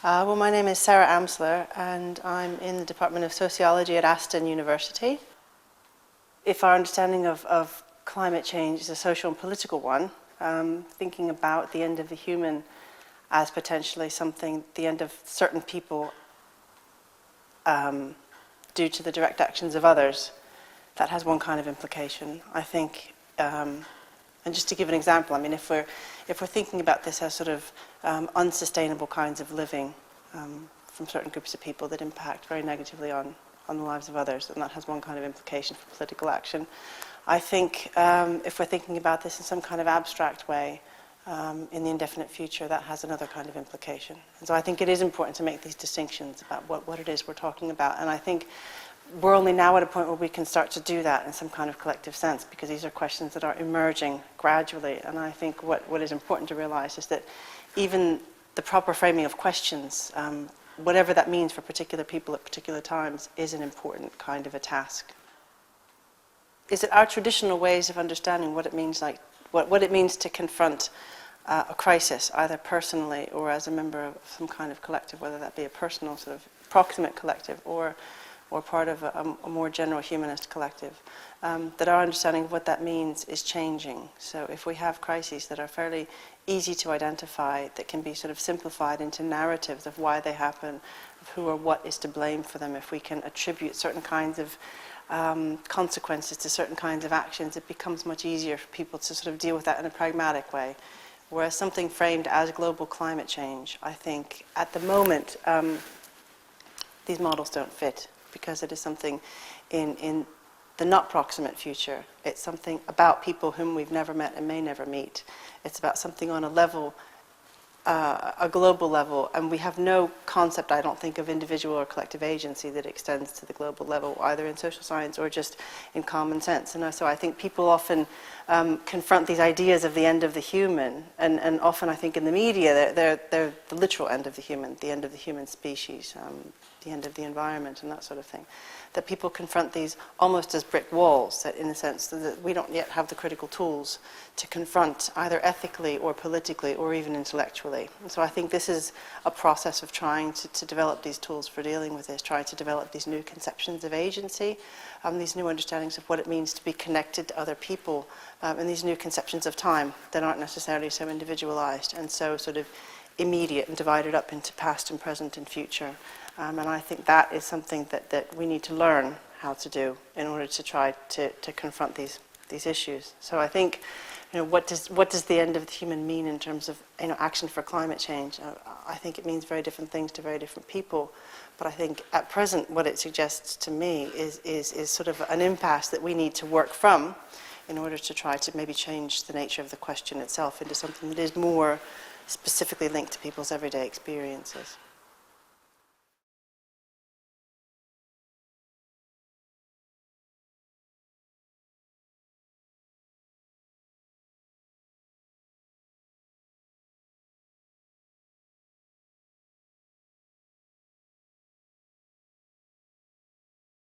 Well, my name is Sarah Amsler, and I'm in the Department of Sociology at Aston University. If our understanding of climate change is a social and political one, thinking about the end of the human as potentially something, the end of certain people due to the direct actions of others, that has one kind of implication. I think, and just to give an example, I mean, if we're thinking about this as sort of unsustainable kinds of living from certain groups of people that impact very negatively on the lives of others, then that has one kind of implication for political action. I think if we're thinking about this in some kind of abstract way, in the indefinite future, that has another kind of implication. And so I think it is important to make these distinctions about what it is we're talking about. And I think we're only now at a point where we can start to do that in some kind of collective sense, because these are questions that are emerging gradually. And I think what is important to realize is that even the proper framing of questions, whatever that means for particular people at particular times, is an important kind of a task. Is it our traditional ways of understanding what it means, like what it means to confront a crisis, either personally or as a member of some kind of collective, whether that be a personal sort of proximate collective or part of a more general humanist collective, that our understanding of what that means is changing. So if we have crises that are fairly easy to identify, that can be sort of simplified into narratives of why they happen, of who or what is to blame for them, if we can attribute certain kinds of consequences to certain kinds of actions, it becomes much easier for people to sort of deal with that in a pragmatic way. Whereas something framed as global climate change, I think at the moment, these models don't fit, because it is something in the not proximate future. It's something about people whom we've never met and may never meet. It's about something on a level, a global level, and we have no concept, I don't think, of individual or collective agency that extends to the global level, either in social science or just in common sense. And so I think people often confront these ideas of the end of the human, and often I think in the media they're the literal end of the human, the end of the human species, the end of the environment and that sort of thing. That people confront these almost as brick walls, that in a sense that we don't yet have the critical tools to confront either ethically or politically or even intellectually. And so I think this is a process of trying to develop these tools for dealing with this, trying to develop these new conceptions of agency, these new understandings of what it means to be connected to other people, and these new conceptions of time that aren't necessarily so individualized and so sort of immediate and divided up into past and present and future. And I think that is something that we need to learn how to do in order to try to confront these issues. So I think, what does the end of the human mean in terms of action for climate change? I think it means very different things to very different people. But I think at present what it suggests to me is sort of an impasse that we need to work from in order to try to maybe change the nature of the question itself into something that is more specifically linked to people's everyday experiences.